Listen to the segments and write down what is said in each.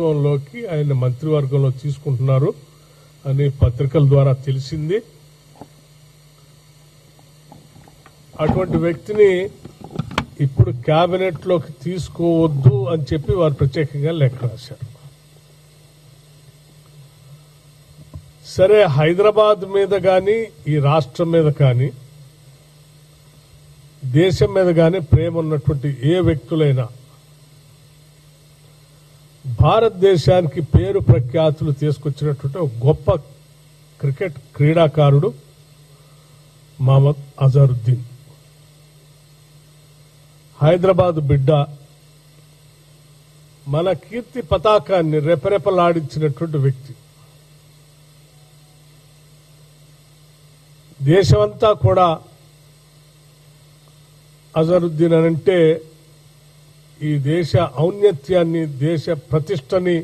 ప్రభుత్వంలోకి ఆయన మంత్రివర్గంలో తీసుకుంటున్నారు అని పత్రికల ద్వారా తెలిసింది. అటువంటి వ్యక్తిని ఇప్పుడు కేబినెట్ లోకి తీసుకోవద్దు అని చెప్పి వారు ప్రత్యేకంగా లేఖ రాశారు. సరే, హైదరాబాద్ మీద కానీ ఈ రాష్ట్రం మీద కానీ దేశం మీద కానీ ప్రేమ ఉన్నటువంటి ఏ వ్యక్తులైనా భారతదేశానికి పేరు ప్రఖ్యాతులు తీసుకొచ్చినటువంటి ఒక గొప్ప క్రికెట్ క్రీడాకారుడు మహమ్మద్ అజరుద్దీన్. హైదరాబాద్ బిడ్డ, మన కీర్తి పతాకాన్ని రెపరెపలాడించినటువంటి వ్యక్తి. దేశమంతా కూడా అజరుద్దీన్ అంటే ఈ దేశ ఔన్నత్యాన్ని, దేశ ప్రతిష్టని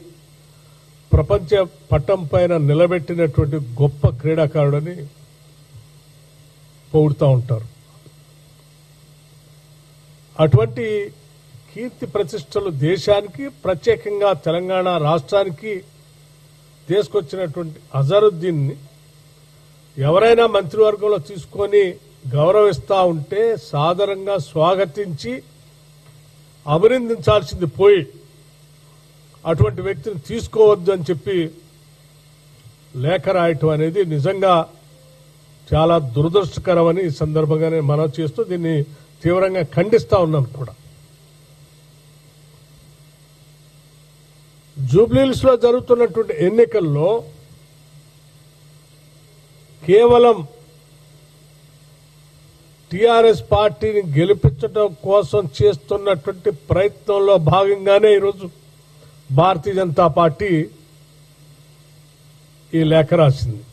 ప్రపంచ పటం పైన నిలబెట్టినటువంటి గొప్ప క్రీడాకారుడని పొగుడుతూ ఉంటారు. అటువంటి కీర్తి ప్రతిష్టలు దేశానికి, ప్రత్యేకంగా తెలంగాణ రాష్ట్రానికి తీసుకొచ్చినటువంటి అజరుద్దీన్ ని ఎవరైనా మంత్రివర్గంలో తీసుకొని గౌరవిస్తా ఉంటే సాదరంగా స్వాగతించి అభినందించాల్సింది పోయి అటువంటి వ్యక్తిని తీసుకోవద్దు అని చెప్పి లేఖ రాయటం అనేది నిజంగా చాలా దురదృష్టకరమని ఈ సందర్భంగానే మనం చేస్తూ దీన్ని తీవ్రంగా ఖండిస్తా ఉన్నాం కూడా. జూబ్లీహిల్స్ లో జరుగుతున్నటువంటి ఎన్నికల్లో కేవలం టీఆర్ఎస్ పార్టీని గెలిపించడం కోసం చేస్తున్నటువంటి ప్రయత్నంలో భాగంగానే ఈరోజు భారతీయ జనతా పార్టీ ఈ లేఖ రాసింది.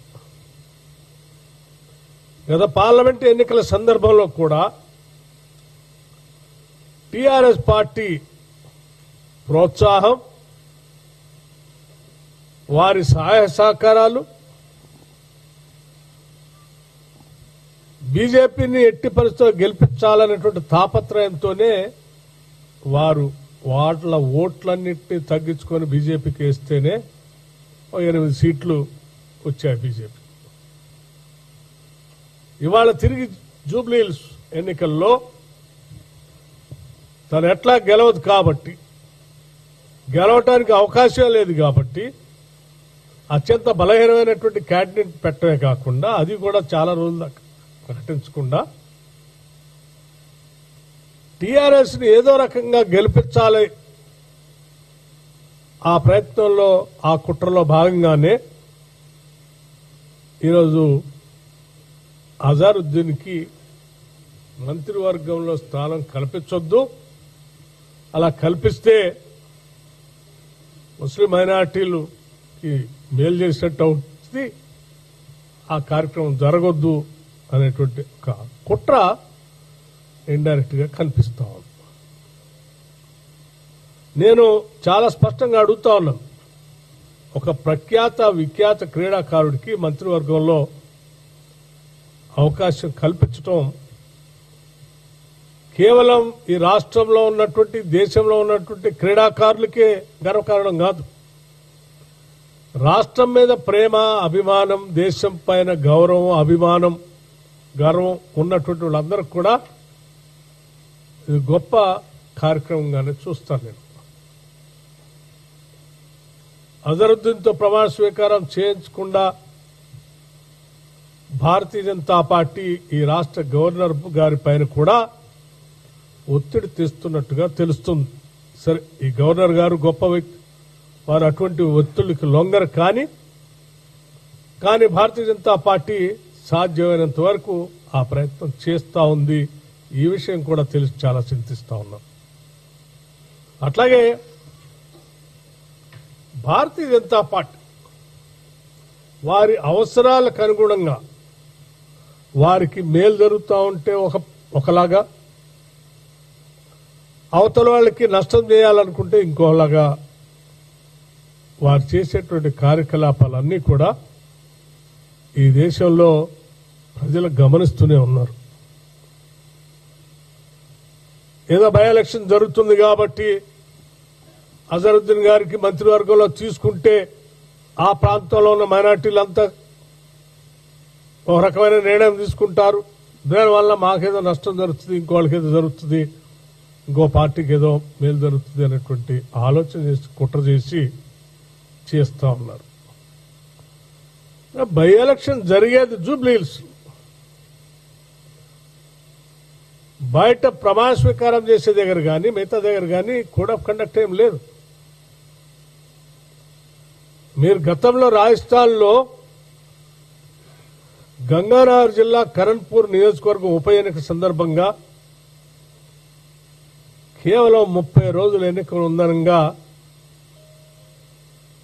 గత పార్లమెంట్ ఎన్నికల సందర్భంలో కూడా టీఆర్ఎస్ పార్టీ ప్రోత్సాహం, వారి సహాయ సహకారాలు బీజేపీని ఎట్టి పరిస్థితుల్లో గెలిపించాలనేటువంటి తాపత్రయంతోనే వారు వాళ్ళ ఓట్లన్నింటినీ తగ్గించుకొని బీజేపీకి వేస్తేనే 8 సీట్లు వచ్చాయి బీజేపీ. ఇవాళ తిరిగి జూబ్లీహిల్స్ ఎన్నికల్లో తను ఎట్లా గెలవదు కాబట్టి, గెలవటానికి అవకాశం లేదు కాబట్టి అత్యంత బలహీనమైనటువంటి క్యాండిడేట్ పెట్టడమే కాకుండా అది కూడా చాలా రోజుల దాకా ప్రకటించకుండా టీఆర్ఎస్ ని ఏదో రకంగా గెలిపించాలి ఆ ప్రయత్నంలో, ఆ కుట్రలో భాగంగానే ఈరోజు అజరుద్దీన్ కి మంత్రివర్గంలో స్థానం కల్పించొద్దు, అలా కల్పిస్తే ముస్లిం మైనార్టీలుకి మేలు చేసినట్టు అవుతుంది, ఆ కార్యక్రమం జరగొద్దు అనేటువంటి ఒక కుట్ర ఇండైరెక్ట్ గా కనిపిస్తా ఉంది. నేను చాలా స్పష్టంగా అడుగుతా ఉన్నాను, ఒక ప్రఖ్యాత విఖ్యాత క్రీడాకారుడికి మంత్రివర్గంలో అవకాశం కల్పించడం కేవలం ఈ రాష్ట్రంలో ఉన్నటువంటి, దేశంలో ఉన్నటువంటి క్రీడాకారులకే గర్వకారణం కాదు. రాష్ట్రం మీద ప్రేమ, అభిమానం, దేశం పైన గౌరవం, అభిమానం, గర్వం ఉన్నటువంటి వాళ్ళందరూ కూడా ఇది గొప్ప కార్యక్రమంగానే చూస్తాను నేను. అజరుద్దీన్తో ప్రమాణ స్వీకారం చేయించకుండా భారతీయ జనతా పార్టీ ఈ రాష్ట్ర గవర్నర్ గారి పైన కూడా ఒత్తిడి తెస్తున్నట్టుగా తెలుస్తుంది. సరే, ఈ గవర్నర్ గారు గొప్ప వ్యక్తి, వారు అటువంటి ఒత్తిడికి లొంగరు. కానీ భారతీయ జనతా పార్టీ సాధ్యమైనంత వరకు ఆ ప్రయత్నం చేస్తా ఉంది. ఈ విషయం కూడా తెలిసి చాలా చింతిస్తా ఉన్నాం. అట్లాగే భారతీయ జనతా పార్టీ వారి అవసరాలకు అనుగుణంగా వారికి మేలు జరుగుతూ ఉంటే ఒకలాగా, అవతల వాళ్ళకి నష్టం చేయాలనుకుంటే ఇంకోలాగా వారు చేసేటువంటి కార్యకలాపాలన్నీ కూడా ఈ దేశంలో ప్రజలు గమనిస్తూనే ఉన్నారు. ఏదో బై ఎలక్షన్ జరుగుతుంది కాబట్టి అజరుద్దీన్ గారికి మంత్రివర్గంలో తీసుకుంటే ఆ ప్రాంతంలో ఉన్న మైనార్టీలంతా ఒక రకమైన నిర్ణయం తీసుకుంటారు. దానివల్ల మాకేదో నష్టం జరుగుతుంది, ఇంకోళ్ళకి ఏదో జరుగుతుంది, ఇంకో పార్టీకి ఏదో మేలు జరుగుతుంది అనేటువంటి ఆలోచన చేసి కుట్ర చేసి చేస్తా ఉన్నారు. బై ఎలక్షన్ జరిగేది జూబ్లీహిల్స్. బయట ప్రమాణ స్వీకారం చేసే దగ్గర కానీ మిగతా దగ్గర కానీ కోడ్ ఆఫ్ కండక్ట్ ఏం లేదు. మీరు గతంలో రాజస్థాన్లో గంగానగర్ జిల్లా కరణ్పూర్ నియోజకవర్గం ఉప ఎన్నిక సందర్భంగా కేవలం 30 రోజుల ఎన్నికలు ఉందనగా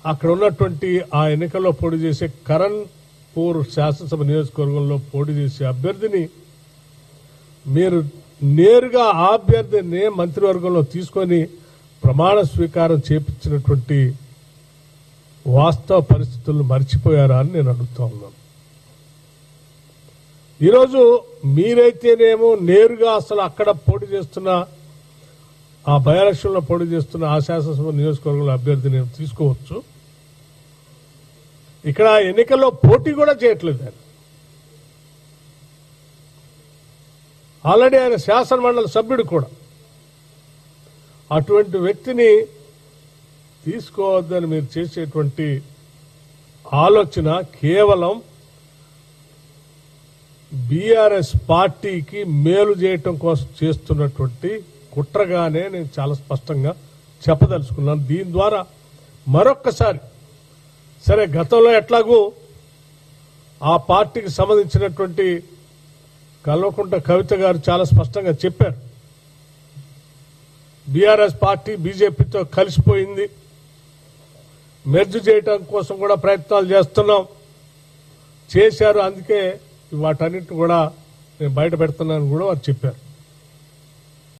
అక్కడ ఉన్నటువంటి ఆ ఎన్నికల్లో పోటీ చేసే కరణ్పూర్ శాసనసభ నియోజకవర్గంలో పోటీ చేసే అభ్యర్థిని మీరు నేరుగా ఆ అభ్యర్థిని మంత్రివర్గంలో తీసుకొని ప్రమాణ స్వీకారం చేపించినటువంటి వాస్తవ పరిస్థితులను మర్చిపోయారా అని నేను అడుగుతా ఉన్నాను. ఈరోజు మీరైతేనేమో నేరుగా అసలు అక్కడ పోటీ చేస్తున్న ఆ బై ఎలక్షన్లో పోటీ చేస్తున్న ఆ శాసనసభ నియోజకవర్గంలో అభ్యర్థిని తీసుకోవచ్చు. ఇక్కడ ఎన్నికల్లో పోటీ కూడా చేయట్లేదు ఆయన. ఆల్రెడీ ఆయన శాసన మండలి సభ్యుడు కూడా. అటువంటి వ్యక్తిని తీసుకోవద్దని మీరు చేసేటువంటి ఆలోచన కేవలం బీఆర్ఎస్ పార్టీకి మేలు చేయటం కోసం చేస్తున్నటువంటి కుట్రగానే నేను చాలా స్పష్టంగా చెప్పదలుచుకున్నాను. దీని ద్వారా మరొక్కసారి సరే గతంలో ఎట్లాగూ ఆ పార్టీకి సంబంధించినటువంటి కల్వకుంట్ల కవిత గారు చాలా స్పష్టంగా చెప్పారు. బీఆర్ఎస్ పార్టీ బీజేపీతో కలిసిపోయింది, మెర్జ్ చేయటం కోసం కూడా ప్రయత్నాలు చేస్తున్నాం, చేశారు, అందుకే వాటన్నిటిని కూడా నేను బయట పెడుతున్నాను కూడా వారు చెప్పారు.